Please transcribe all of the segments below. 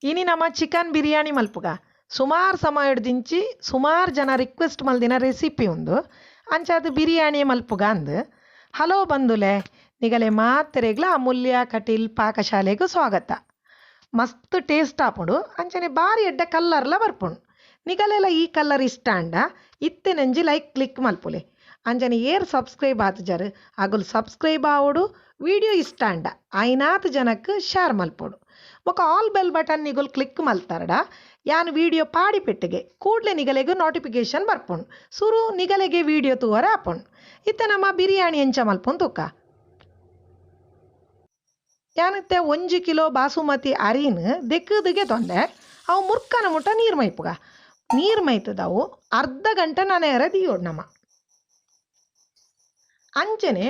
ಇನಿ ನಮ್ಮ ಚಿಕನ್ ಬಿರಿಯಾನಿ ಮಲ್ಪುಗ ಸುಮಾರು ಸಮಯ ಹಿಡ್ದಿಂಚಿ ಸುಮಾರು ಜನ ರಿಕ್ವೆಸ್ಟ್ ಮಲ್ದಿನ ರೆಸಿಪಿ ಉಂದು ಅಂಚಾದ ಬಿರಿಯಾನಿ ಮಲ್ಪುಗ ಅಂದು. ಹಲೋ ಬಂದುಲೆ ನಿಗಲೆ ಮಾತ್ರೆಗ್ಲ ಅಮೂಲ್ಯ ಕಟೀಲ್ ಪಾಕಶಾಲೆಗೂ ಸ್ವಾಗತ. ಮಸ್ತ್ ಟೇಸ್ಟ್ ಆಪುಂಡು ಅಂಚನೆ ಬಾರಿ ಎಡ್ಡ ಕಲ್ಲರ್ಲ ಬರ್ಪುಂಡು. ನಿಗಲೆಲ್ಲ ಈ ಕಲ್ಲರ್ ಇಷ್ಟ ಅಂಡ ಇತ್ತೆ ನೆಂಜಿ ಲೈಕ್ ಕ್ಲಿಕ್ ಮಲ್ಪುಲೆ ಅಂಚನೆ ಏರ್ ಸಬ್ಸ್ಕ್ರೈಬ್ ಆತು ಜರು ಅಗುಲು ಸಬ್ಸ್ಕ್ರೈಬ್ ಆವೋಡು. ವಿಡಿಯೋ ಇಷ್ಟ ಅಂಡ ಐನಾತ್ ಜನಕ್ಕೆ ಶೇರ್ ಮಲ್ಪೋಡು. ఒక ಆಲ್ ಬೆಲ್ ಬಟನ್ ನಿಗುಲ್ ಕ್ಲಿಕ್ ಮಲ್ತಾರಡ ಯಾನ್ ವಿಡಿಯೋ ಪಾಡಿ ಪೆಟ್ಟಿಗೆ ಕೂಡಲೇ ನಿಗಲೆಗೂ ನೋಟಿಫಿಕೇಶನ್ ಬರ್ಪುಂಡು. ಸುರು ನಿಗಲೆಗೆ ವಿಡಿಯೋ ತೂವರೆ ಆಪುಂಡು. ಇತ್ತ ನಮ್ಮ ಬಿರಿಯಾನಿ ಎಂಚ ಮಲ್ಪುಂಡು ತೂಕ ಯಾನತ್ತೆ 1 ಕಿಲೋ ಬಾಸುಮತಿ ಅರಿನ್ ದೆಕ್ಕದಿಗೆ ತೊಂದೆ ಅವು ಮುರ್ಕನ ಮುಟ್ಟ ನೀರು ಮೈಪುಗ ನೀರು ಮೈತದವು ಅರ್ಧ ಗಂಟೆ ನನೆಯರ ದಿಯೋಡು ನಮ್ಮ ಅಂಚನೆ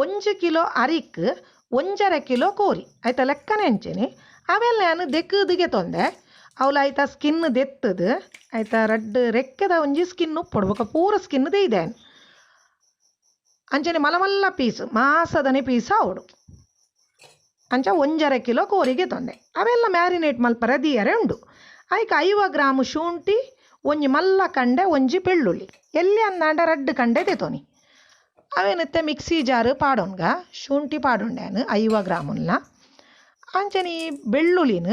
1 ಕಿಲೋ ಅರಿಕ್ 1.5 ಕಿಲೋ ಕೋರಿ ಆಯ್ತಾ ಲೆಕ್ಕನೆ ಅಂಚನೆ ಅವೆಲ್ಲ ನಾನು ದೆಕ್ಕದಿಗೆ ತೊಂದೆ ಅವಳು ಆಯ್ತಾ ಸ್ಕಿನ್ ದೆತ್ತದು ಆಯ್ತಾ ರಡ್ಡು ರೆಕ್ಕೆದ ಒಂಜಿ ಸ್ಕಿನ್ ಉಪ್ಪೊಡ್ಬೇಕು ಪೂರ ಸ್ಕಿನ್ ಇದೆ ಅಂಚನೆ ಮಲಮಲ್ಲ ಪೀಸ್ ಮಾಸದನೆ ಪೀಸ್ ಅವಡು ಅಂಚ 1.5 ಕಿಲೋ ಕೋರಿಗೆ ತೊಂದೆ ಅವೆಲ್ಲ ಮ್ಯಾರಿನೇಟ್ ಮಲ್ಪರ ದಿಯರೆ ಉಂಡು. ಆಯ್ಕ 50 ಗ್ರಾಮ್ ಶುಂಠಿ ಒಂಜಿ ಮಲ್ಲ ಕಂಡೆ ಒಂಜಿ ಬೆಳ್ಳುಳ್ಳಿ ಎಲ್ಲಿ ಅಂದಾಂಡ ರಡ್ಡು ಕಂಡೆ ತೆತೋನಿ ಅವೇನತ್ತೆ ಮಿಕ್ಸಿ ಜಾರು ಪಾಡೋನ್ಗ ಶುಂಠಿ ಪಾಡೊಂಡ್ಯಾನು 50 ಗ್ರಾಮುಲ್ನ ಅಂಚನೆ ಈ ಬೆಳ್ಳುಳ್ಳಿನ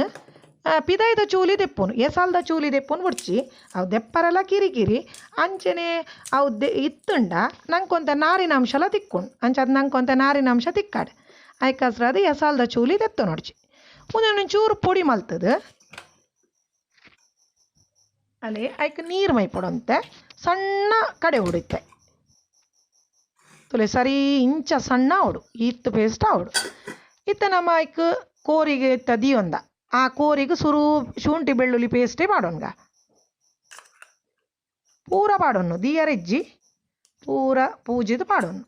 ಪಿದಾಯ್ದ ಚೂಲಿ ದೆಪ್ಪುನು ಎಸಾಲ್ದ ಚೂಲಿ ದೆಪ್ಪುನು ಬಿಡ್ಚಿ ಅವು ದೆಪ್ಪರೆಲ್ಲ ಕಿರಿಕಿರಿ ಅಂಚನೆ ಅವು ಇತ್ತುಂಡ ನಂಗೊಂತ ನಾರಿನಾಂಶಲ ತಿಕ್ಕೊಂಡು ಅಂಚದು ನಂಗೊಂತ ನಾರಿನಾಂಶ ತಿಕ್ಕಾಡು ಆಯ್ಕಸ್ರದು ಎಸಾಲ್ದ ಚೂಲಿ ದೆತ್ತು ನೋಡ್ಚಿ ಮುಂದೆ ಚೂರು ಪೊಡಿ ಮಲ್ತದು ಅಲ್ಲೇ ಆಯ್ಕೆ ನೀರು ಮೈ ಪೊಡಂತೆ ಸಣ್ಣ ಕಡೆ ಹೊಡಿತೆ ತುಲೆ ಸರಿ ಇಂಚ ಸಣ್ಣ ಅವಡು ಇತ್ತು ಪೇಸ್ಟ್ ಅವಡು ಇತ್ತ ನಮ್ಮ ಆಯ್ಕೆ ಕೋರಿಗೆ ತದಿಯೊಂದ ಆ ಕೋರಿಗೆ ಸುರು ಶುಂಠಿ ಬೆಳ್ಳುಳ್ಳಿ ಪೇಸ್ಟೇ ಮಾಡೋನ್ಗ ಪೂರ ಪಾಡೊನ್ನು ದಿಯರೆಜ್ಜಿ ಪೂರ ಪೂಜಿದು ಪಾಡೊನ್ನು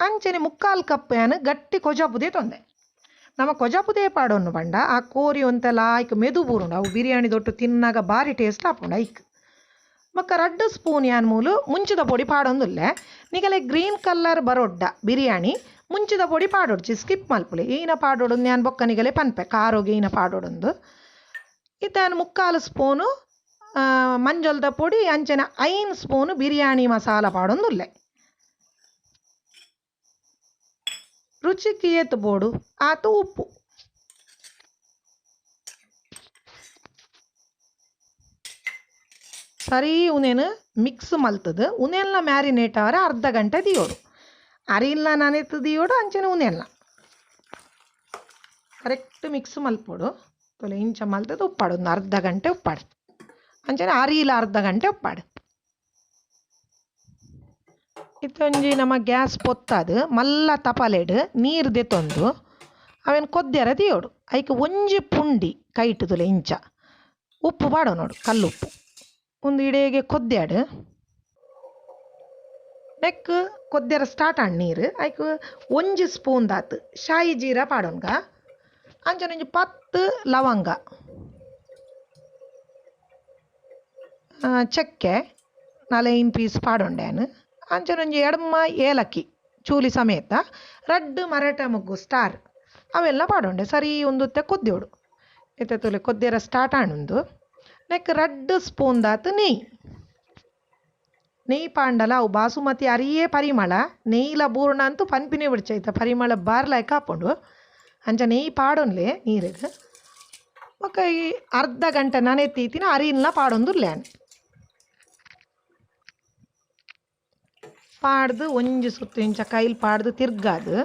ಅಂಚನೆ 3/4 ಕಪ್ ಏನು ಗಟ್ಟಿ ಕೊಜಾಪುದೇ ತೊಂದೆ ನಮ್ಮ ಕೊಜಾಪುದೇ ಪಾಡೊನ್ನು ಬಂಡ ಆ ಕೋರಿ ಒಂತೆಲ್ಲ ಆಯ್ಕೆ ಮೆದು ಬೂರುಂಡು ಅವು ಬಿರಿಯಾನಿ ದೊಟ್ಟು ತಿನ್ನಾಗ ಭಾರಿ ಟೇಸ್ಟ್ ಆಪುಂಡು ಐಕ್ ಮಕ್ಕ 2 ಸ್ಪೂನ್ ಯಾನ್ ಮೂಲು ಮುಂಚಿದ ಪೊಡಿ ಪಾಡೊಂದುಲ್ಲೆ ನಿಗಲೆ ಗ್ರೀನ್ ಕಲರ್ ಬರೊಡ್ಡ ಬಿರಿಯಾನಿ ಮುಂಚಿದ ಪೊಡಿ ಪಾಡೊಡ್ಚಿ ಸ್ಕಿಪ್ ಮಲ್ಪುಲೆ ಈನ ಪಾಡೊಡು ನಾನು ಬೊಕ್ಕ ನಿಗಲೆ ಪನ್ಪೆ ಕಾರೋಗೆ ಈನ ಪಾಡೊಡೊಂದು ಇತ್ತಾನು 3/4 ಸ್ಪೂನು ಮಂಜೊಲ್ದ ಪೊಡಿ ಅಂಚನೆ 5 ಸ್ಪೂನು ಬಿರಿಯಾನಿ ಮಸಾಲ ಪಾಡೊಂದುಲ್ಲೆ ರುಚಿಗೆ ಏತು ಬೋಡು ಆತು ಉಪ್ಪು ಸರಿ ಉನೇನು ಮಿಕ್ಸ್ ಮಲ್ತದು ಉನೆಲ್ಲ ಮ್ಯಾರಿನೇಟ್ ಅವರೆ ಅರ್ಧ ಗಂಟೆ ದಿಯೋಡು ಅರಿಲ್ಲ ನಾನೆತ್ತು ದಿಯೋಡು ಅಂಚನೆ ಉನೆಲ್ಲ ಕರೆಕ್ಟ್ ಮಿಕ್ಸ್ ಮಲ್ಪೋಡು ತೊಲೆ ಇಂಚ ಮಲ್ತದು ಉಪ್ಪಾಡು ಒಂದು ಅರ್ಧ ಗಂಟೆ ಉಪ್ಪಾಡು ಅಂಚನೆ ಅರಿಲ್ಲ ಅರ್ಧ ಗಂಟೆ ಉಪ್ಪಾಡು ಇತ್ತೊಂಜಿ ನಮ್ಮ ಗ್ಯಾಸ್ ಪೊತ್ತದು ಮಲ್ಲ ತಪಲೆಡು ನೀರು ದೆತ್ತೊಂದು ಅವೇನು ಕೊದ್ದೆರ ದಿಯೋಡು ಐಕೆ ಒಂಜಿ ಪುಂಡಿ ಕೈಟುದುಲೆ ಇಂಚ ಉಪ್ಪು ಪಾಡೋ ನೋಡು ಕಲ್ಲುಪ್ಪು ಒಂದು ಇಡೆಗೆ ಕೊದ್ದಾಡು ನೆಕ್ ಕೊದ್ದೆರ ಸ್ಟಾರ್ಟ್ ಆಣ್ ನೀರು ಐಕೆ 1 ಸ್ಪೂನ್ ದಾತು ಶಾಯಿ ಜೀರ ಪಾಡೋನ್ಗ ಅಂಚನೆ ಒಂಜಿ 10 ಲವಂಗ ಚಕ್ಕೆ 4 ಪೀಸ್ ಪಾಡೊಂಡ್ಯಾನು ಅಂಚನೆ ಒಂಜಿ ಎಡಮ ಏಲಕ್ಕಿ ಚೂಲಿ ಸಮೇತ ರಡ್ಡು ಮರಾಠ ಮೊಗ್ಗು ಸ್ಟಾರ್ ಅವೆಲ್ಲ ಪಾಡೊಂಡೆ ಸರಿ ಒಂದುತ್ತೆ ಕೊದ್ದೆೋಡು ಎತ್ತೆ ತೊಲೆ ಕೊದ್ದೆರ ಸ್ಟಾರ್ಟ್ ಆಣುಂದು ನೆಕ್ 2 ಸ್ಪೂನ್ ದಾತು ನೆಯ್ಯಿ ಪಾಂಡಲ ಅವು ಬಾಸುಮತಿ ಅರಿಯೇ ಪರಿಮಳ ನೆಯ್ಯಿಲ ಬೂರ್ಣ ಅಂತೂ ಪನ್ಪಿನೇ ಬಿಡ್ಚೈತ ಪರಿಮಳ ಬಾರ್ಲಾಯ್ಕ ಹಾಕೊಂಡು ಅಂಚ ನೆಯ್ಯಿ ಪಾಡೊನ್ಲೆ ನೀರಿಗೆ ಒಕ್ಕ ಈ ಅರ್ಧ ಗಂಟೆ ನನೆತ್ತೀತಿನ ಅರಿಲ್ಲ ಪಾಡೊಂದು ಲ್ಯಾನ್ ಪಾಡ್ದು ಒಂಜಿ ಸುತ್ತು ಇಂಚ ಕೈಲಿ ಪಾಡ್ದು ತಿರ್ಗಾದು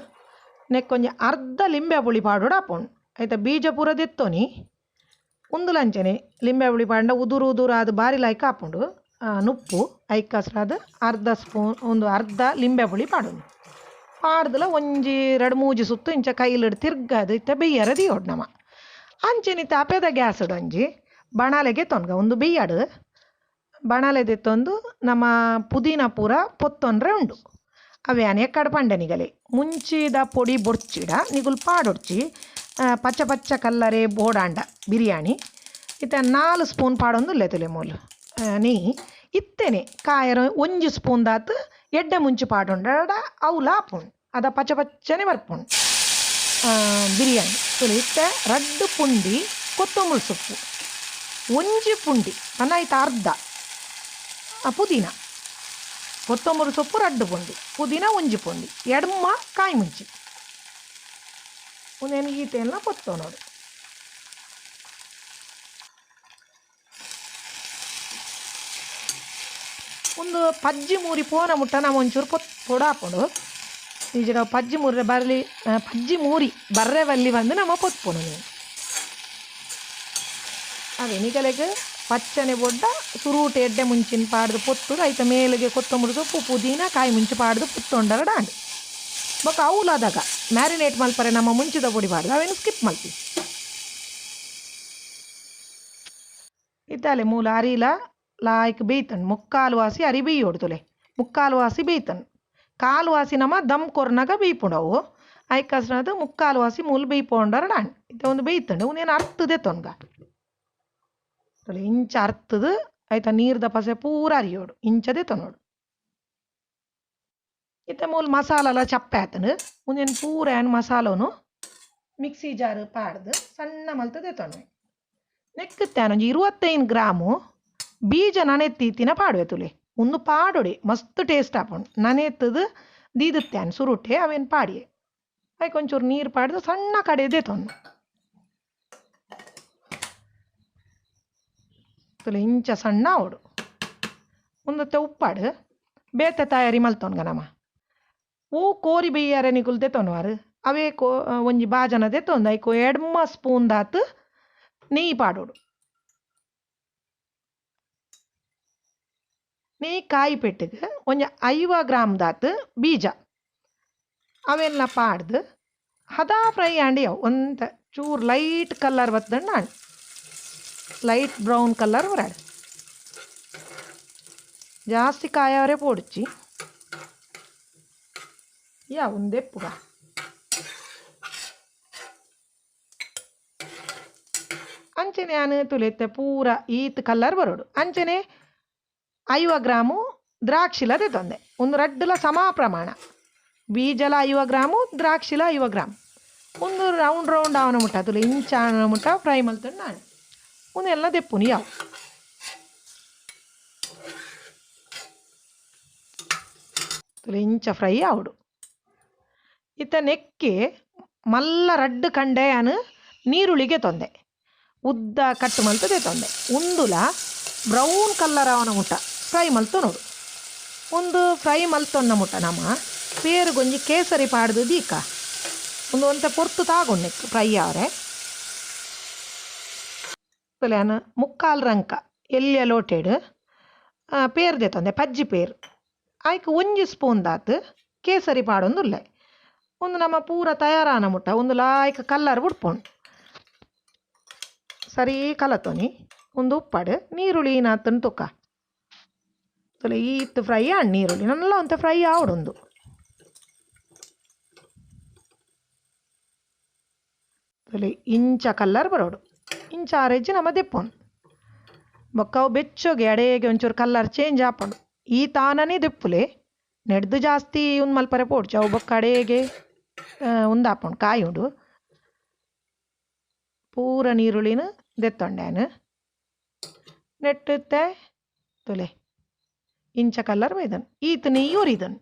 ನೆಕ್ಕೊಂಜಿ ಅರ್ಧ ಲಿಂಬೆ ಪುಳಿ ಪಾಡೋಡು ಹಾಪುಂಡು ಆಯ್ತಾ ಬೀಜ ಪೂರ ದೆತ್ತೋನಿ ಉಂದುಲಂಚನೆ ಲಿಂಬೆ ಪುಳಿ ಪಾಂಡ ಉದುರು ಉದುರು ಅದು ಬಾರಿ ಲಾಯ್ಕ ಹಾಪುಂಡು ನುಪ್ಪು ಐಕಸ್ರಾದ ಅರ್ಧ ಲಿಂಬೆ ಪುಳಿ ಪಾಡೋನು ಪಾಡ್ದಲ ಒಂಜಿ 2-3 ಸುತ್ತು ಇಂಚ ಕೈಲಿಡ್ ತಿರ್ಗಾದು ಇತ್ತ ಬೆಯ್ಯರ ದಿಯೋಡು ನಮ್ಮ ಅಂಚೆನಿ ತಾಪೆದ ಗ್ಯಾಸ್ ಒಂಜಿ ಬಣಾಲೆಗೆ ತೊನ್ಗ ಒಂದು ಬೆಯ್ಯಾಡು ಬಣಾಲೆ ದೆತ್ತೊಂದು ನಮ್ಮ ಪುದೀನ ಪೂರ ಪೊತ್ತೊಂಡ್ರೆ ಉಂಡು ಅವ್ಯಾನೆ ಕಡ್ಪಂಡೆ ನಿಗಲೆ ಮುಂಚಿದ ಪೊಡಿ ಬೊಡ್ಚಿಡ ನಿಗುಲ್ ಪಾಡೊಡ್ಚಿ ಪಚ್ಚ ಪಚ್ಚ ಕಲ್ಲರೆ ಬೋಡಾಂಡ ಬಿರಿಯಾನಿ ಇತ್ತ 4 ಸ್ಪೂನ್ ಪಾಡೊಂದು ಲೆತುಲೆ ಮೂಲು ನೆಯ್ಯಿ ಇತ್ತೇನೆ ಕಾಯರ 1 ಸ್ಪೂನ್ ದಾತು ಎಡ್ಡೆ ಮುಂಚೆ ಪಾಡೊಂಡ ಅವಲ ಹಾಪುಂಡು ಅದ ಪಚ್ಚ ಪಚ್ಚನೆ ಬರ್ಪುಂಡು ಬಿರಿಯಾನಿ ತುಲೆ ಇತ್ತೆ ರಡ್ಡು ಪುಂಡಿ ಕೊತ್ತಂಬರಿ ಸೊಪ್ಪು ಒಂಜಿ ಪುಂಡಿ ಪನ್ನಾಯ್ತು ಅರ್ಧ ಪುದೀನ ಕೊತ್ತಂಬರಿ ಸೊಪ್ಪು ರಡ್ಡು ಪುಂಡಿ ಪುದೀನ ಒಂಜಿ ಪುಂಡಿ ಎಡಮ್ಮ ಕಾಯಿ ಮುಂಚಿ ಒಂದೇನು ಈತೆಲ್ಲ ಪೊತ್ತೋ ನೋಡು ಒಂದು ಪಜ್ಜಿ ಮೂರಿ ಪೋನ ಮುಟ್ಟ ನಾವು ಒಂಚೂರು ಪೊಡಾಪೊಡು ಈಜ ಪಜ್ಜಿ ಮೂರಿ ಬರಲಿ ಪಜ್ಜಿ ಮೂರಿ ಬರ್ರೆ ಬಲ್ಲಿ ಬಂದು ನಮ್ಮ ಪೊತ್ಪೊಡು ನೀವು ಅದೇ ನಿಗಲೆಗೆ ಪಚ್ಚನೆ ಬೊಡ್ಡ ಸುರೂಟೆ ಎಡ್ಡೆ ಮುಂಚಿನ ಪಾಡ್ದು ಪೊತ್ತುಡು ಐತ ಮೇಲಿಗೆ ಕೊತ್ತಂಬರಿ ಸೊಪ್ಪು ಪುದೀನ ಕಾಯಿ ಮುಂಚಿ ಪಾಡ್ದು ಪುತ್ತೊಂಡರ ಡಾಂಡು ಬೊಕ್ಕ ಅವಲಾದಾಗ ಮ್ಯಾರಿನೇಟ್ ಮಲ್ಪರೆ ನಮ್ಮ ಮುಂಚಿದ ಪೊಡಿ ಪಾಡ್ದು ಅವೇನು ಸ್ಕಿಪ್ ಮಲ್ತಿ ಇದ್ದಾಲೆ ಮೂಲ ಅರಿಲ ಲಾಯ್ಕ್ ಬೇಯ್ತನ್ ಮುಕ್ಕಾಲು ವಾಸಿ ಅರಿ ಬೇಯೋಡು ತುಲೆ ಮುಕ್ಕಾಲು ವಾಸಿ ಬೇಯ್ತನ್ ಕಾಲು ವಾಸಿ ನಮ್ಮ ದಮ್ ಕೊರ್ನಾಗ ಬೇಯ್ಪುಂಡವು ಐಕಸ್ನದು ಮುಕ್ಕಾಲು ವಾಸಿ ಮೂಲ ಬೇಯ್ಪೊಂಡರ ಡಾಂಡು ಇತ್ತ ಒಂದು ಬೇಯ್ತಂಡು ಉನೇನು ಅರ್ತದೆ ತೊನ್ಗ ಇಂಚ ಅರ್ತದು ಆಯ್ತಾ ನೀರ್ದ ಪಸೆ ಪೂರ ಅರಿಯೋಡು ಇಂಚದೆ ತೊನೋಡು ಇತ್ತ ಮೂಲ ಮಸಾಲ ಚಪ್ಪೆ ಆತನು ಮುಂದೇನು ಪೂರ ಏನು ಮಸಾಲನು ಮಿಕ್ಸಿ ಜಾರು ಪಾಡ್ದು ಸಣ್ಣ ಮಲ್ತದೆ ತೊನ್ವೆ ನೆಕ್ಕತ್ತೇನೊಂಜಿ 25 ಗ್ರಾಮು ಬೀಜ ನನೆತ್ತೀತಿನ ಪಾಡುವೆ ತುಲೆ ಒಂದು ಪಾಡೊಡೆ ಮಸ್ತ್ ಟೇಸ್ಟ್ ಆಪುಂಡು ನನೆತ್ತದು ದೀದುತ್ತೇನು ಸುರುಟೆ ಅವೇನು ಪಾಡಿಯೆ ಅದಕ್ಕೆ ಒಂಚೂರು ನೀರು ಪಾಡ್ದು ಸಣ್ಣ ಕಡೆದೆ ತೊಂದು ತುಲೆ ಇಂಚ ಸಣ್ಣ ಅವಡು ಒಂದತ್ತೆ ಉಪ್ಪಾಡು ಬೇತೆ ತಯಾರಿ ಮಲ್ತೊನ್ಗ ನಮ್ಮ ಹೂ ಕೋರಿ ಬೇಯ್ಯಾರೆ ನಿಗುಲ್ದೆ ತೊನ್ವಾರು ಅವೇ ಒಂಜಿ ಬಾಜನದೆ ತೊಂದು ಐಕೋ ಎಡ್ಮ ಸ್ಪೂನ್ ದಾತು ನೆಯ್ಯಿ ಪಾಡೋಡು ನೆಯ್ಯಿ ಕಾಯಿ ಪೆಟ್ಟಿಗೆ ಒಂಜಿ 50 ಗ್ರಾಮ್ ದಾತು ಬೀಜ ಅವೆಲ್ಲ ಪಾಡ್ದು ಹದಾ ಫ್ರೈ ಆಂಡಿ ಅವು ಒಂದು ಚೂರು ಲೈಟ್ ಕಲರ್ ಬತ್ತಂಡು ಆಂಡ್ ಲೈಟ್ ಬ್ರೌನ್ ಕಲರ್ ಬರಾಡು ಜಾಸ್ತಿ ಕಾಯವರೆ ಪೋಡ್ಚಿ ಯಾ ಒಂದೇ ಪುಗ ಅಂಚನೆ ನಾನು ತುಲೆತ್ತೆ ಪೂರ ಈತ್ ಕಲರ್ ಬರೋಡು ಅಂಚನೆ 50 ಗ್ರಾಮು ದ್ರಾಕ್ಷಿಲದೆ ತೊಂದೆ ಒಂದು ರಡ್ಡುಲ ಸಮ ಪ್ರಮಾಣ ಬೀಜಲ 50 ಗ್ರಾಮು ದ್ರಾಕ್ಷಿಲ 50 ಗ್ರಾಮ್ ಒಂದು ರೌಂಡ್ ಅವನ ಮುಟ್ಟ ತುಲೆ ಇಂಚ ಅವನ ಮುಟ್ಟ ಫ್ರೈ ಮಲ್ತಂಡು ನಾನು ಒಂದೆಲ್ಲ ದೆಪ್ಪುನಿ ಯಾವ ತುಲೆ ಇಂಚ ಫ್ರೈ ಆವಡು ಇತ್ತ ನೆಕ್ಕೆ ಮಲ್ಲ ರಡ್ಡು ಕಂಡೆಯನು ನೀರುಳ್ಳಿಗೆ ತೊಂದೆ ಉದ್ದ ಕಟ್ಟು ಮಲ್ತದೆ ತೊಂದೆ ಉಂದುಲ ಬ್ರೌನ್ ಕಲರ್ ಅವನ ಮುಟ್ಟ ಫ್ರೈ ಮಲ್ತು ನೋಡು ಒಂದು ಫ್ರೈ ಮಲ್ತೊನ್ನ ಮುಟ್ಟ ನಮ್ಮ ಪೇರು ಗೊಂಜಿ ಕೇಸರಿ ಪಾಡ್ದು ದೀಕ ಒಂದು ಒಂತೆ ಪೊರ್ತು ತಾಗೊಂಡೆಕ್ಕು ಫ್ರೈ ಅವರೆ ತುಲೆನು ಮುಕ್ಕಾಲು ರಂಕ ಎಲ್ಲಿಯ ಲೋಟೆಡು ಪೇರ್ದೆ ತೊಂದೆ ಪಜ್ಜಿ ಪೇರು ಆಯ್ಕೆ ಒಂಜಿ ಸ್ಪೂನ್ ದಾತು ಕೇಸರಿ ಪಾಡೊಂದುಲ್ಲೆ ಒಂದು ನಮ್ಮ ಪೂರ ತಯಾರಾನ ಮುಟ್ಟ ಒಂದು ಲಾಯ್ಕ ಕಲ್ಲರ್ ಬಿಡ್ಪೊಂಡು ಸರಿ ಕಲತೊನಿ ಒಂದು ಉಪ್ಪಾಡು ನೀರುಳ್ಳಿ ನಾತನ್ ತುಕ್ಕ ತುಲೆ ಈತ್ ಫ್ರೈ ಆಂಡ್ ನೀರುಳ್ಳಿ ನನ್ನೆಲ್ಲ ಒಂತೆ ಫ್ರೈ ಆವಡೊಂದು ತುಲೆ ಇಂಚ ಕಲ್ಲರ್ ಬರೋಡು ಇಂಚ ಆರೆಜ್ಜಿ ನಮ್ಮ ದೆಪ್ಪೊಂಡು ಬೊಕ್ಕವು ಬೆಚ್ಚೋಗೆ ಅಡೆಗೆ ಒಂಚೂರು ಕಲ್ಲರ್ ಚೇಂಜ್ ಆಪಂಡು ಈ ತಾನನೇ ದೆಪ್ಪುಲೆ ನೆಡ್ದು ಜಾಸ್ತಿ ಒಂದು ಮಲ್ಪರೆ ಪೋಡ್ಚು ಅವು ಬೊಕ್ಕ ಅಡೆಗೆ ಒಂದು ಹಾಪುಂಡು ಕಾಯಿ ಉಂಡು ಪೂರ ನೀರುಳ್ಳಿನ ದೆತ್ತೊಂಡೇನು ನೆಟ್ಟುತ್ತೆ ತುಲೆ ಇಂಚ ಕಲ್ಲರ್ ಬೈದನು ಈತ ನೀಯೂರಿದನು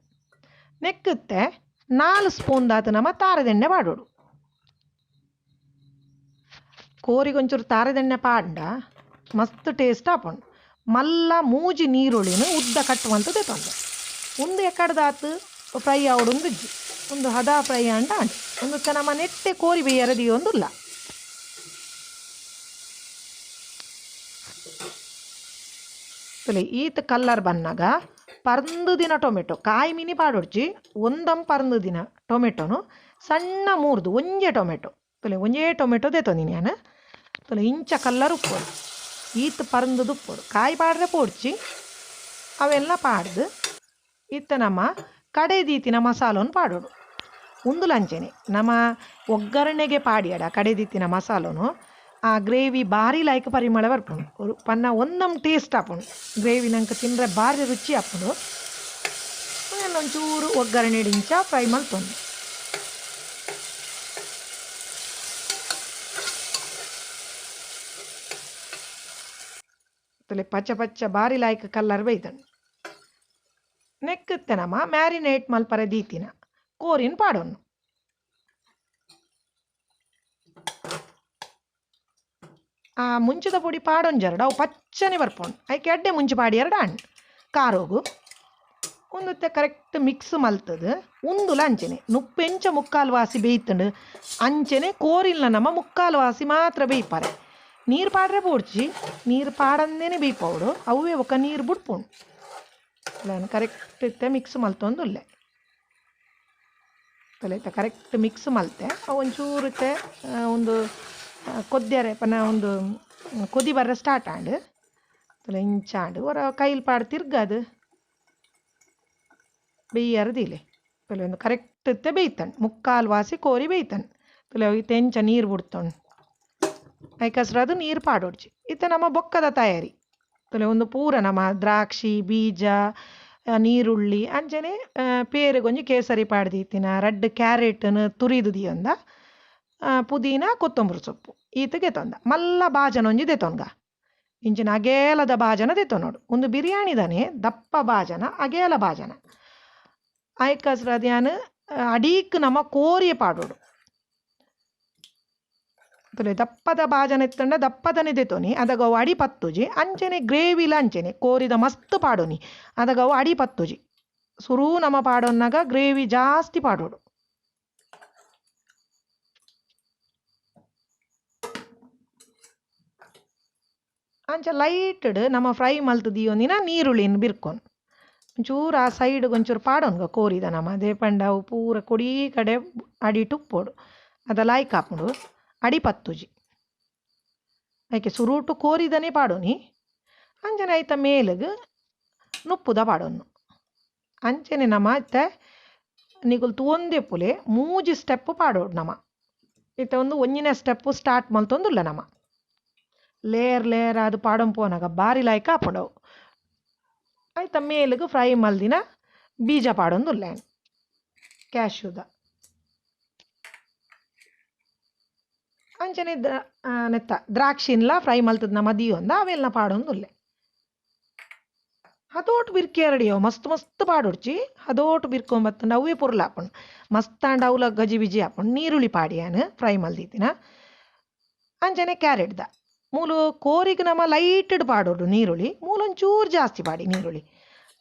ನೆಕ್ಕುತ್ತೆ 4 ಸ್ಪೂನ್ ದಾತು ನಮ್ಮ ತಾರದೆಣ್ಣೆ ಪಾಡೋಡು ಕೋರಿಗೊಂಚೂರು ತಾರದೆಣ್ಣೆ ಪಾಂಡ ಮಸ್ತ್ ಟೇಸ್ಟ್ ಆಪುಂಡು ಮಲ್ಲ ಮೂಜಿ ನೀರುಳ್ಳಿನ ಉದ್ದ ಕಟ್ಟುವಂಥದ್ದೇ ತೊಂದೆ ಒಂದು ಎಕ್ಕಡ್ದಾತು ಫ್ರೈ ಆವಡೊಂದು ಇಜ್ಜಿ ಒಂದು ಹದ ಫ್ರೈ ಅಂಡ ಅಂಡು ಒಂದು ನಮ್ಮ ನೆಟ್ಟೆ ಕೋರಿ ಬೇಯರದಿ ಒಂದುಲ್ಲ ತುಲೆ ಈತ ಕಲ್ಲರ್ ಬನ್ನಾಗ ಪರ್ಂದು ದಿನ ಟೊಮೆಟೊ ಕಾಯಿ ಮಿನಿ ಪಾಡೊಡ್ಚಿ ಒಂದಂ ಪರ್ಂದು ದಿನ ಟೊಮೆಟೊನು ಸಣ್ಣ ಮೂರ್ದು ಒಂಜೆ ಟೊಮೆಟೊ ತುಲೆ ಒಂಜೇ ಟೊಮೆಟೊ ದೇತೊಂದಿನಿ ನಾನು ತುಲೆ ಇಂಚ ಕಲ್ಲರ್ ಉಪ್ಪೋಡು ಈತ ಪರ್ಂದು ಉಪ್ಪೋಡು ಕಾಯಿ ಪಾಡ್ರೆ ಪೋಡ್ಚಿ ಅವೆಲ್ಲ ಪಾಡ್ದು ಇತ್ತ ನಮ್ಮ ಕಡೆದೀತಿನ ಮಸಾಲೊನು ಪಾಡೋಡು ಒಂದು ಲಂಚನೆ ನಮ್ಮ ಒಗ್ಗರಣೆಗೆ ಪಾಡಿಯಡ ಕಡೆದೀತಿನ ಮಸಾಲೊನು ಆ ಗ್ರೇವಿ ಭಾರಿ ಲೈಕ್ ಪರಿಮಳ ಬರ್ಪುಂಡು ಪನ್ನ ಒಂದಮ್ ಟೇಸ್ಟ್ ಆಪುಂಡು ಗ್ರೇವಿ ನಂಗೆ ತಿಂದರೆ ಭಾರಿ ರುಚಿ ಆಪುಂಡು ಒಂಚೂರು ಒಗ್ಗರಣೆ ಡಿಂಚ ಫ್ರೈ ಮಲ್ತೊಂದು ತುಲೆ ಪಚ್ಚ ಪಚ್ಚ ಬಾರಿ ಲಾಯ್ಕ್ ಕಲ್ಲರ್ ಬೈತಂಡು ನೆಕ್ಕತ್ತೆ ನಮ್ಮ ಮ್ಯಾರಿನೇಟ್ ಮಲ್ಪರೆ ದೀತಿನ ಕೋರಿನ ಪಾಡೋನು ಆ ಮುಂಚದ ಪುಡಿ ಪಾಡೊಂಜರಡು ಅವು ಪಚ್ಚನೆ ಬರ್ಪೋಣು ಐಕೆ ಎಡ್ಡೆ ಮುಂಚೆ ಪಾಡಿ ಎರಡು ಹಣ್ಣು ಕಾರೋಗು ಒಂದೊತ್ತೆ ಕರೆಕ್ಟ್ ಮಿಕ್ಸ್ ಮಲ್ತದು ಉಂದುಲ ಅಂಚೆನೆ ನುಪ್ಪೆಂಚ ಮುಕ್ಕಾಲು ವಾಸಿ ಬೇಯ್ತಂಡು ಅಂಚೆನೆ ಕೋರಿಲ್ನ ನಮ್ಮ ಮುಕ್ಕಾಲು ವಾಸಿ ಮಾತ್ರ ಬೇಯ್ಪಾರೆ ನೀರು ಪಾಡ್ರೆ ಪೋಡ್ಚಿ ನೀರು ಪಾಡಂದೇನೆ ಬೇಯ್ಪವಡು ಅವೇ ಒಕ್ಕ ನೀರು ಬಿಡ್ಪೋಣು ನಾನು ಕರೆಕ್ಟ್ ಇತ್ತೆ ಮಿಕ್ಸ್ ಮಲ್ತೊಂದುಲ್ಲೆ ತಲೆತ ಕರೆಕ್ಟ್ ಮಿಕ್ಸ್ ಮಲ್ತೆ ಒಂಚೂರು ಇತ್ತೆ ಒಂದು ಕೊದ್ದಿಯರೆ ಪನ ಒಂದು ಕೊದಿ ಬರ್ರೆ ಸ್ಟಾರ್ಟ್ ಆಂಡು ತಲೆ ಇಂಚಾಂಡು ಹೊರ ಕೈಲಿ ಪಾಡು ತಿರ್ಗದು ಬೇಯ್ಯರದಿಲೆ ತಲೆ ಒಂದು ಕರೆಕ್ಟ್ ಇತ್ತೆ ಬೇಯ್ತಾನೆ ಮುಕ್ಕಾಲು ವಾಸಿ ಕೋರಿ ಬೇಯ್ತಾನೆ ತಲೆ ತೆಂಚ ನೀರು ಬಿಡ್ತಾನೆ ಐಕಸ್ರದು ನೀರು ಪಾಡೋಡ್ಚಿ ಇತ್ತ ನಮ್ಮ ಬೊಕ್ಕದ ತಯಾರಿ ತಲೆ ಒಂದು ಪೂರ ನಮ್ಮ ದ್ರಾಕ್ಷಿ ಬೀಜ ನೀರುಳ್ಳಿ ಅಂಚನೆ ಪೇರುಗೊಂಜಿ ಕೇಸರಿ ಪಾಡ್ದಿತ್ತಿನ ರೆಡ್ ಕ್ಯಾರೆಟ್ನ ತುರಿದು ದಿಯೊಂದ ಪುದೀನ ಕೊತ್ತಂಬರಿ ಸೊಪ್ಪು ಈತಗೆ ತೊಂದ ಮಲ್ಲ ಬಾಜನ ಒಂಜಿ ದೆತೊನ್ಗ ಇಂಚಿನ ಅಗೇಲದ ಬಾಜನ ದೆತೊ ನೋಡು ಒಂದು ಬಿರಿಯಾನಿದಾನೆ ದಪ್ಪ ಬಾಜನ ಅಗೇಲ ಬಾಜನ ಆಯ್ಕಸ್ರದ್ಯಾನ್ ಅಡೀಕ್ ನಮ್ಮ ಕೋರಿಯ ಪಾಡೋಡು ತುಲೆ ದಪ್ಪದ ಬಾಜನ ಎತ್ತಂಡ ದಪ್ಪದನೆ ದೆತೋನಿ ಅದಾಗ ಅವು ಅಡಿ ಪತ್ತುಜಿ ಅಂಚನೆ ಗ್ರೇವಿಲ ಅಂಚನೆ ಕೋರಿದ ಮಸ್ತ್ ಪಾಡೋನಿ ಅದಾಗ ಅವು ಅಡಿ ಪತ್ತುಜಿ ಸುರೂ ನಮ್ಮ ಪಾಡೋನ್ನಾಗ ಗ್ರೇವಿ ಜಾಸ್ತಿ ಪಾಡೋಡು ಅಂಚ ಲೈಟಡ್ ನಮ್ಮ ಫ್ರೈ ಮಲ್ತು ದಿಯೋಂದಿನ ನೀರುಳ್ಳಿನ ಬಿರ್ಕೊಂಡು ಒಂಚೂರು ಆ ಸೈಡ್ಗೆ ಒಂಚೂರು ಪಾಡೋನ್ಗ ಕೋರಿದ ನಮ್ಮ ಅದೇ ಪಂಡ ಅವು ಪೂರ ಕೊಡಿ ಕಡೆ ಅಡಿ ಟುಪ್ಪೋಡು ಅದ ಲಾಯ್ಕ್ ಹಾಕೊಂಡು ಅಡಿ ಪತ್ತುಜಿ ಆಯ್ಕೆ ಸುರೂಟು ಕೋರಿದನೇ ಪಾಡೋನಿ ಅಂಚನೆ ಆಯ್ತ ಮೇಲಿಗೆ ನುಪ್ಪುದ ಪಾಡೋನು ಅಂಚನೆ ನಮ್ಮ ಇತ್ತೆ ನಿಗುಲ್ ಒಂದೇ ಪುಲೆ ಮೂಜಿ ಸ್ಟೆಪ್ ಪಾಡೋಡು ನಮ್ಮ ಇತ್ತ ಒಂದು ಒಂಜಿನ ಸ್ಟೆಪ್ಪು ಸ್ಟಾರ್ಟ್ ಮಲ್ತೊಂದುಲ್ಲ ನಮ್ಮ ಲೇಯರ್ ಅದು ಪಾಡಂಪೋನಾಗ ಬಾರಿ ಲಾಯ್ಕ ಹಾಕೊಂಡವು ಆಯ್ತ ಮೇಲಿಗೆ ಫ್ರೈ ಮಲ್ದಿನ ಬೀಜ ಪಾಡೊಂದುಲ್ಲ ಕ್ಯಾಶ್ಯೂದ ಅಂಚನೆ ನೆತ್ತ ದ್ರಾಕ್ಷಿನ್ಲ ಫ್ರೈ ಮಲ್ತದ ನಮ್ಮ ದಿಯೊಂದ ಅವೆಲ್ಲ ಪಾಡೊಂದುಲ್ಲೆ ಹದೋಟು ಬಿರ್ಕಿ ಎರಡಿಯೋ ಮಸ್ತ್ ಮಸ್ತ್ ಪಾಡೊಡ್ಚಿ ಹದೋಟು ಬಿರ್ಕೊಂಬತ್ತಂಡು ಅವೇ ಪುರ್ಲ ಹಾಕೊಂಡು ಮಸ್ತ್ ಅಂಡ್ ಅವಲ ಗಜಿ ಬಿಜಿ ಹಾಕೊಂಡು ನೀರುಳ್ಳಿ ಪಾಡಿಯಾನು ಫ್ರೈ ಮಲ್ದಿತ್ತಿನ ಅಂಚನೆ ಕ್ಯಾರೆಟ್ದ ಮೂಲು ಕೋರಿಗೆ ನಮ್ಮ ಲೈಟಡ್ ಪಾಡೋಡು ನೀರುಳ್ಳಿ ಮೂಲೊಂಚೂರು ಜಾಸ್ತಿ ಪಾಡಿ ನೀರುಳ್ಳಿ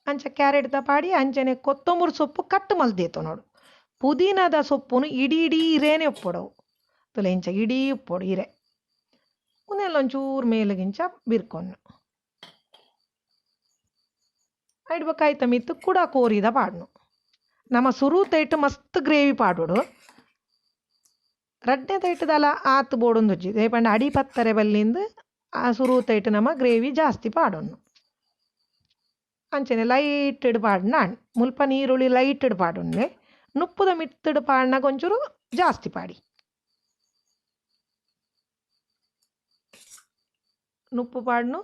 ಅಂಚ ಕ್ಯಾರೆಟ್ದ ಪಾಡಿ ಅಂಚನೆ ಕೊತ್ತಂಬರಿ ಸೊಪ್ಪು ಕಟ್ಟು ಮಲ್ದೇತೋ ನೋಡು ಪುದೀನದ ಸೊಪ್ಪುನು ಇಡೀ ಇರೇನೆ ಉಪ್ಪೊಡವು ತುಲೆ ಇಂಚ ಇಡೀ ಉಪ್ಪೊಡು ಇರೆ ಉನ್ನೆಲ್ಲ ಒಂಚೂರು ಮೇಲಗಿಂಚ ಬಿರ್ಕೊಂಡು ಇಡ್ಬೇಕಾಯ್ತ ಮಿತ್ತು ಕೂಡ ಕೋರಿದ ಪಾಡ್ನು ನಮ್ಮ ಸುರು ತೈಟ್ ಮಸ್ತ್ ಗ್ರೇವಿ ಪಾಡೋಡು ರಡ್ಡೆ ತೈಟದಲ್ಲ ಆತು ಬೋಡೊಂದು ಉಜ್ಜಿದೆ ಪಂಡ ಅಡಿ ಪತ್ತರೆ ಬಲ್ಲಿಂದ ಆ ಸುರು ತೈಟ್ ನಮ್ಮ ಗ್ರೇವಿ ಜಾಸ್ತಿ ಪಾಡೋನು ಅಂಚನೆ ಲೈಟಡ್ ಪಾಡ್ನ ಮುಲ್ಪ ನೀರುಳ್ಳಿ ಲೈಟಡ್ ಪಾಡೊನ್ನೆ ನುಪ್ಪುದ ಮಿತ್ತಡ್ ಪಾಡ್ನಾಗ ಒಂಚೂರು ಜಾಸ್ತಿ ಪಾಡಿ ನುಪ್ಪು ಪಾಡ್ನು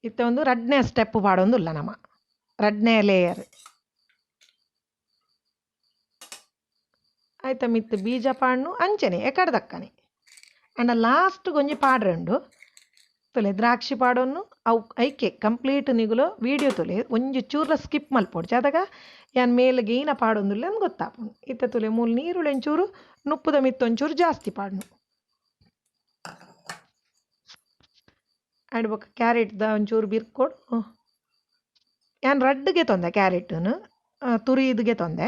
ಇತ್ತ ಒಂದು ರಡ್ನೇ ಸ್ಟೆಪ್ ಪಾಡೊಂದುಲ್ಲ ನಮ್ಮ ರಡ್ನೇ ಲೇಯರ್ ಆಯ್ತ ಮಿತ್ತು ಬೀಜ ಪಾಡ್ನು ಅಂಚನೆ ಎಕಡ್ದಕ್ಕನೆ ಅಂಡ ಲಾಸ್ಟ್ ಗೊಂಜಿ ಪಾಡ್ರೆಂಡು ತುಲೆ ದ್ರಾಕ್ಷಿ ಪಾಡೋನು ಅವು ಐಕೆ ಕಂಪ್ಲೀಟ್ ನಿಗುಲು ವೀಡಿಯೋ ತುಲೆ ಒಂಜಿ ಚೂರ್ಲ ಸ್ಕಿಪ್ ಮಲ್ಪೊಡ್ಚಿ ಅದಾಗ ಯಾನ್ ಮೇಲಿಗೆ ಏನ ಪಾಡೊಂದುಲ್ಲ ಅಂತ ಗೊತ್ತಾಪುಂಡು ಇತ್ತ ತುಲೆ ಮೂಲ ನೀರುಳ್ಳಿ ಒಂಚೂರು ನುಪ್ಪುದ ಮಿತ್ತೊಂಚೂರು ಜಾಸ್ತಿ ಪಾಡ್ನು ಆಡ್ಬೇಕು ಕ್ಯಾರೆಟ್ದ ಒಂಚೂರು ಬಿರ್ಕೊಡು ಯಾನ್ ರಡ್ಗೆ ತೊಂದೆ ಕ್ಯಾರೆಟ್ನು ತುರಿದ್ಗೆ ತೊಂದೆ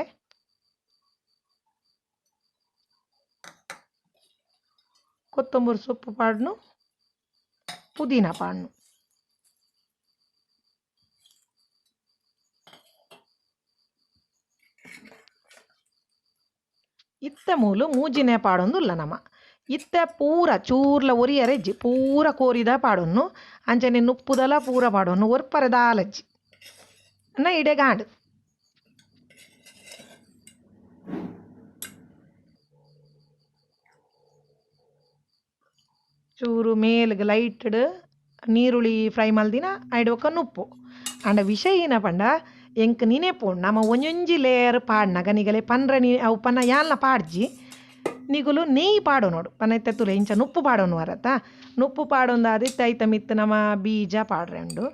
ಕೊತ್ತಂಬರಿ ಸೊಪ್ಪು ಪಾಡ್ನು ಪುದೀನ ಪಾಡ್ನು ಇತ್ತ ಮೂಲು ಮೂಜಿನೇ ಪಾಡೊಂದುಲ್ಲ ನಮ್ಮ ಇತ್ತ ಪೂರ ಚೂರ್ಲ ಒರಿಯರೆಜ್ಜಿ ಪೂರ ಕೋರಿದ ಪಾಡೊನ್ನು ಅಂಚನೆ ನುಪ್ಪುದಲ ಪೂರ ಪಾಡೊನ್ನು ಒರ್ಪರೆ ದಾಲಜ್ಜಿ ಅನ್ನ ಇಡೆಗಾಂಡು ಚೂರು ಮೇಲ್ಗೆ ಲೈಟಡ್ ನೀರುಳ್ಳಿ ಫ್ರೈ ಮಲ್ದಿನ ಐಡ್ವಕ್ಕ ನುಪ್ಪು ಅಂಡ ವಿಷಯ ಏನ ಪಂಡ ಎಂಕ್ ನೀನೆ ಪೋಣ್ ನಮ್ಮ ಒಂಜೊಂಜಿ ಲೇಯರ್ ಪಾಡ್ನ ಗನಿಗಲೆ ಪನ್ರೆ ಅವು ಪನ್ನ ಯಾಲ್ನ ಪಾಡ್ಜಿ ನಿಗುಲು ನೆಯ್ಯಿ ಪಾಡೋ ನೋಡು ಪನೈತೆ ತುಲೆ ಇಂಚ ನುಪ್ಪು ಪಾಡೋನು ವರತ್ತ ನುಪ್ಪು ಪಾಡೊಂದಾದಿತ್ತು ಐತ ಮಿತ್ತು ನಮ್ಮ ಬೀಜ ಪಾಡ್ರೆ ಉಂಡು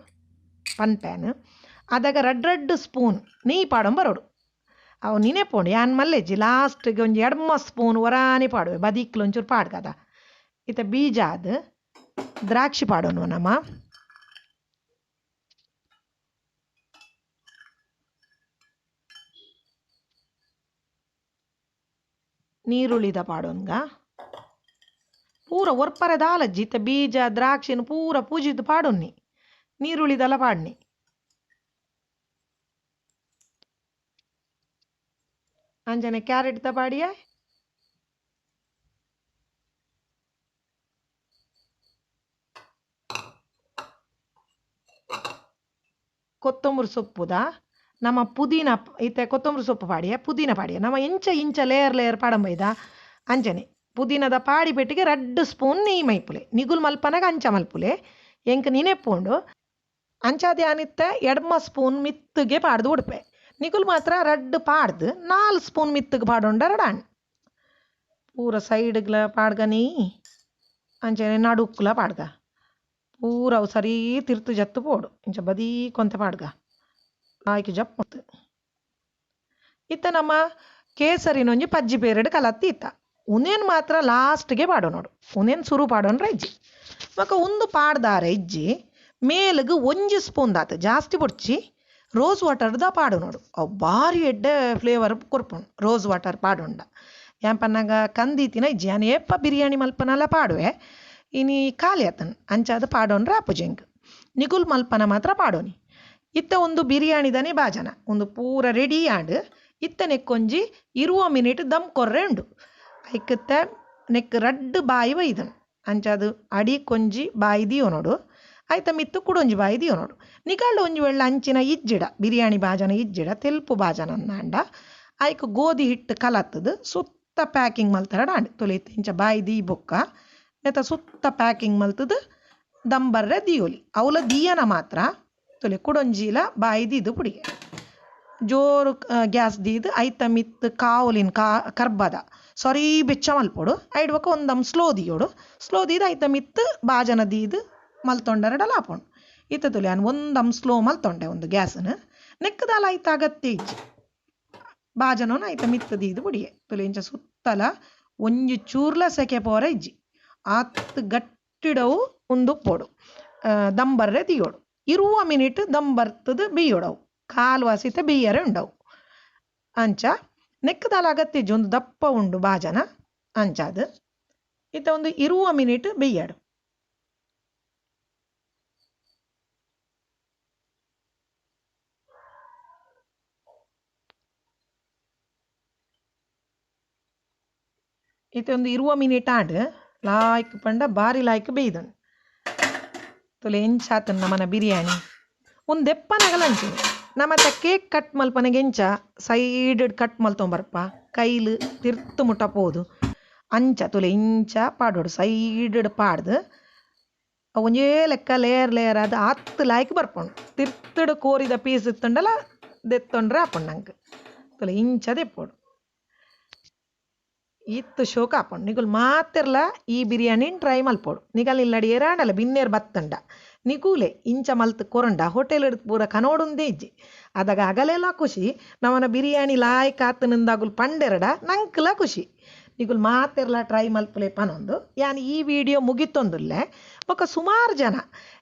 ಪನ್ಪ್ಯಾನ್ ಅದಾಗ ರಡ್ ಸ್ಪೂನ್ ನೆಯ್ಯಿ ಪಾಡೊಂದು ಬರೋಡು ಅವು ನೆನೆಪೋಂಡು ಯಾನ್ ಮಲ್ಲೆಜ್ಜಿ ಲಾಸ್ಟ್ಗೆ ಒಂದು 2 ಸ್ಪೂನ್ ವರಾನೆ ಪಾಡುವೆ ಬದಿಕ್ಲು ಒಂಚೂರು ಪಾಡ್ಗದ ಇತ್ತ ಬೀಜ ಅದು ದ್ರಾಕ್ಷಿ ಪಾಡೋನು ನಮ್ಮ ನೀರುಳ್ಳಿದ ಪಾಡೋನ್ಗ ಪೂರ ಒರ್ಪರೆ ದಾಲಜ್ಜಿ ಇತ್ತ ಬೀಜ ದ್ರಾಕ್ಷಿನ ಪೂರ ಪೂಜಿದ್ದು ಪಾಡೊನ್ನಿ ನೀರುಳ್ಳಿದೆಲ್ಲ ಪಾಡ್ನಿ ಅಂಜನೆ ಕ್ಯಾರೆಟ್ ದ ಪಾಡಿಯ ಕೊತ್ತಂಬರಿ ಸೊಪ್ಪುದ ನಮ್ಮ ಪುದೀನ ಇತ್ತೆ ಕೊತ್ತಂಬರಿ ಸೊಪ್ಪು ಪಾಡಿಯ ಪುದೀನ ಪಾಡಿಯ ನಮ್ಮ ಇಂಚ ಲೇಯರ್ ಪಾಡಂಬೈದ ಅಂಜನೆ ಪುದೀನದ ಪಾಡಿ ಪೆಟ್ಟಿಗೆ 2 ಸ್ಪೂನ್ ನೆಯ್ಯಿ ಮೈಪುಲೆ ನಿಗುಲ್ ಮಲ್ಪನಾಗ ಅಂಚ ಮಲ್ಪುಲೆ ಎಂಕ್ ನೆನೆಪೋಂಡು ಅಂಚಾದೆ ಅನಿತ್ತ 2 ಸ್ಪೂನ್ ಮಿತ್ತಿಗೆ ಪಾಡ್ದು ಉಡುಪೆ ನಿಗುಲ್ ಮಾತ್ರ 2 ಪಾಡ್ದು 4 ಸ್ಪೂನ್ ಮಿತ್ತಿಗೆ ಪಾಡೊಂಡ ರಡಾಣ್ ಪೂರ ಸೈಡ್ಗ್ಲ ಪಾಡ್ಗ ನೆಯ್ಯಿ ಅಂಚನೆ ನಡುಕ್ಲ ಪಾಡ್ಗ ಪೂರ ಅವು ಸರಿ ತಿರ್ತು ಜತ್ತು ಪೋಡು ಇಂಚ ಬದೀ ಕೊಂತ ಪಾಡ್ಗ ಆಯ್ಕೆ ಜಪ್ ಮತ್ತು ಇತ್ತ ನಮ್ಮ ಕೇಸರಿನೊಂಜಿ ಪಜ್ಜಿ ಪೇರಡ್ ಕಲತ್ತಿ ಇತ್ತ ಉನೇನ್ ಮಾತ್ರ ಲಾಸ್ಟ್ಗೆ ಪಾಡೋ ನೋಡು ಉನೇನ್ ಸುರು ಪಾಡೋನ್ರ ಇಜ್ಜಿ ಮಕ್ಕ ಒಂದು ಪಾಡ್ದಾರೆ ಇಜ್ಜಿ ಮೇಲ್ಗೆ 1 ಸ್ಪೂನ್ ದಾತು ಜಾಸ್ತಿ ಬುಡ್ಚಿ ರೋಸ್ ವಾಟರ್ದ ಪಾಡು ನೋಡು ಅವು ಭಾರಿ ಎಡ್ಡೆ ಫ್ಲೇವರ್ ಕೊರ್ಪುಂಡು ರೋಸ್ ವಾಟರ್ ಪಾಡೊಂಡ ಯಾಂಪನ್ನಾಗ ಕಂದೀತಿನ ಇಜ್ಜಿ ನಾನು ಏಪ್ಪ ಬಿರಿಯಾನಿ ಮಲ್ಪನೆಲ್ಲ ಪಾಡುವೆ ಇನಿ ಖಾಲಿ ಆತನ್ ಅಂಚಾದ ಪಾಡೋನ್ರ ಅಪ್ಪುಜೆಂಗ್ ನಿಗುಲ್ ಮಲ್ಪನ ಮಾತ್ರ ಪಾಡೋನಿ ಇತ್ತ ಒಂದು ಬಿರಿಯಾನಿದನೆ ಬಾಜನ ಒಂದು ಪೂರ ರೆಡಿ ಆಂಡ್ ಇತ್ತ ನೆಕ್ಕೊಂಜಿ 20 ಮಿನಿಟ್ ದಮ್ ಕೊರ್ರೆ ಉಂಡು ಐಕತ್ತ ನೆಕ್ 2 ಬಾಯಿ ಬೈದನು ಅಂಚಾದು ಅಡಿ ಕೊಂಜಿ ಬಾಯಿ ದಿಯೋ ನೋಡು ಆಯ್ತ ಮಿತ್ತು ಕುಡೊಂಜಿ ಬಾಯಿ ದಿಯೋ ನೋಡು ನಿಕಾಲ್ಡು ಒಂಜಿ ವೇಳೆ ಅಂಚಿನ ಇಜ್ಜಿಡ ಬಿರಿಯಾನಿ ಬಾಜನ ಇಜ್ಜಿಡ ತೆಲ್ಪು ಬಾಜನ ಅಂದ ಆಯ್ಕೆ ಗೋಧಿ ಹಿಟ್ಟು ಕಲತ್ತದು ಸುತ್ತ ಪ್ಯಾಕಿಂಗ್ ಮಲ್ತಾರ ಡಾಂಡ್ ತೊಲಿತ್ತು ಇಂಚ ಬಾಯಿ ದಿ ಬೊಕ್ಕ ನೆತ ಸುತ್ತ ಪ್ಯಾಕಿಂಗ್ ಮಲ್ತದು ದಂಬರ್ರೆ ದಿಯೋಲಿ ಅವಲ ದಿಯನ ಮಾತ್ರ ತೊಲೆ ಕುಡೊಂಜೀಲ ಬಾಯಿ ದೀದು ಪುಡಿಗೆ ಜೋರು ಗ್ಯಾಸ್ ದೀದು ಐತ ಮಿತ್ತು ಕಾವಲಿನ ಕರ್ಬದ ಸೊರಿ ಬೆಚ್ಚ ಮಲ್ಪೊಡು ಐಡ್ವಕ ಒಂದಮ್ ಸ್ಲೋ ದಿಯೋಡು ಸ್ಲೋ ದೀದು ಐತ ಮಿತ್ತು ಬಾಜನ ದೀದು ಮಲ್ತೊಂಡರಡಲ ಹಾಪೊಂಡು ಇತ್ತ ತೊಲೆ ನಾನು ಒಂದಮ್ ಸ್ಲೋ ಮಲ್ತೊಂಡೆ ಒಂದು ಗ್ಯಾಸನ್ನು ನೆಕ್ಕದಾಲ ಐತ ಅಗತ್ಯ ಇಜ್ಜಿ ಬಾಜನೋನು ಐತ ಮಿತ್ತು ದೀದು ಪುಡಿಗೆ ತೊಲೆ ಇಂಚ ಸುತ್ತಲ ಒಂಜಿ ಚೂರ್ಲ ಸೆಕೆ ಪೋರ ಇಜ್ಜಿ 10 ಗಟ್ಟಿಡವು ಒಂದು ಪೋಡು ದಂಬರ್ರೆ ದಿಯೋಡು 20 ಮಿನಿಟ್ ದಮ್ ಬರ್ತದ ಬೇಯೋಡವು ಕಾಲು ವಾಸಿತ ಬೇಯರೆ ಉಂಡವು ಅಂಚ ನೆಕ್ಕದಾಲ ಅಗತ್ಯ ಒಂದು ದಪ್ಪ ಉಂಡು ಬಾಜನ ಅಂಚಾದ ಇತ್ತ ಒಂದು 20 ಮಿನಿಟ್ ಬೇಯಡು ಇತ್ತ ಒಂದು 20 ಮಿನಿಟ್ ಆಂಡ್ ಲಾಯ್ಕ್ ಪಂಡ ಬಾರಿ ಲಾಯ್ಕ್ ಬೇಯ್ದನು ತೊಲೆ ಎಂಚಾತನ್ ನಮ್ಮನ ಬಿರಿಯಾನಿ ಒಂದು ದೆಪ್ಪನಗಲಂಚು ನಮ್ಮತ್ತ ಕೇಕ್ ಕಟ್ ಮಲ್ಪನೆಗೆ ಎಂಚ ಸೈಡ್ ಕಟ್ ಮಲ್ತೊಂಬರ್ಪ ಕೈಲು ತಿರ್ತು ಮುಟ್ಟ ಪೋದು ಅಂಚ ತೊಲೆ ಇಂಚ ಪಾಡೋಡು ಸೈಡ್ ಪಾಡ್ದು ಒಂಜೇ ಲೆಕ್ಕ ಲೇಯರ್ ಅದು 10 ಲಾಯ್ಕ್ ಬರ್ಪುಂಡು ತಿರ್ತಡು ಕೋರಿದ ಪೀಸ್ ಇತ್ತುಂಡಲ್ಲ ದೆತ್ತೊಂಡ್ರೆ ಹಾಪುಂಡು ನಂಗೆ ತೊಲೆ ಇಂಚ ದೆಪ್ಪೋಡು ಇತ್ತು ಶೋಕ ಹಾಪುಂಡು ನಿಗುಲ್ ಮಾತಿರ್ಲ ಈ ಬಿರಿಯಾನಿನ ಟ್ರೈ ಮಲ್ಪೋಡು ನಿಗಲ್ ಇಲ್ಲಡಿ ಏರಾಂಡಲ್ಲ ಬಿನ್ನೇರು ಬತ್ತಂಡ ನಿಗೂಲೆ ಇಂಚ ಮಲ್ತ್ ಕೊರಂಡ ಹೋಟೆಲ್ ಪೂರ ಕನೋಡುಂದೇ ಇಜ್ಜಿ ಅದಾಗ ಅಗಲೆಲ್ಲ ಖುಷಿ ನವನ ಬಿರಿಯಾನಿ ಲಾಯ್ಕ್ ಆತನಿಂದಾಗುಲ್ ಪಂಡೆರಡ ನಂಕ್ಲ ಖುಷಿ ನಿಗುಲ್ ಮಾತಿರ್ಲ ಟ್ರೈ ಮಲ್ಪಲೆ ಪನೊಂದು ಯಾನ್ ಈ ವಿಡಿಯೋ ಮುಗಿತೊಂದುಲ್ಲೆ ಬೊಕ ಸುಮಾರು ಜನ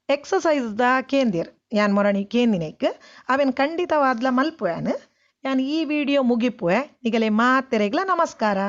ಎಕ್ಸಸೈಸ್ದ ಕೇಂದಿರ್ ಯಾನ್ ಮೊರಣಿ ಕೇಂದಿನೇಕ್ ಅವೇನು ಖಂಡಿತವಾದ್ಲ ಮಲ್ಪುಯಾನ್ ಯಾನ್ ಈ ವಿಡಿಯೋ ಮುಗಿಪುವೆ ನಿಗಲೆ ಮಾತೆರೆಗ್ಲ ನಮಸ್ಕಾರ.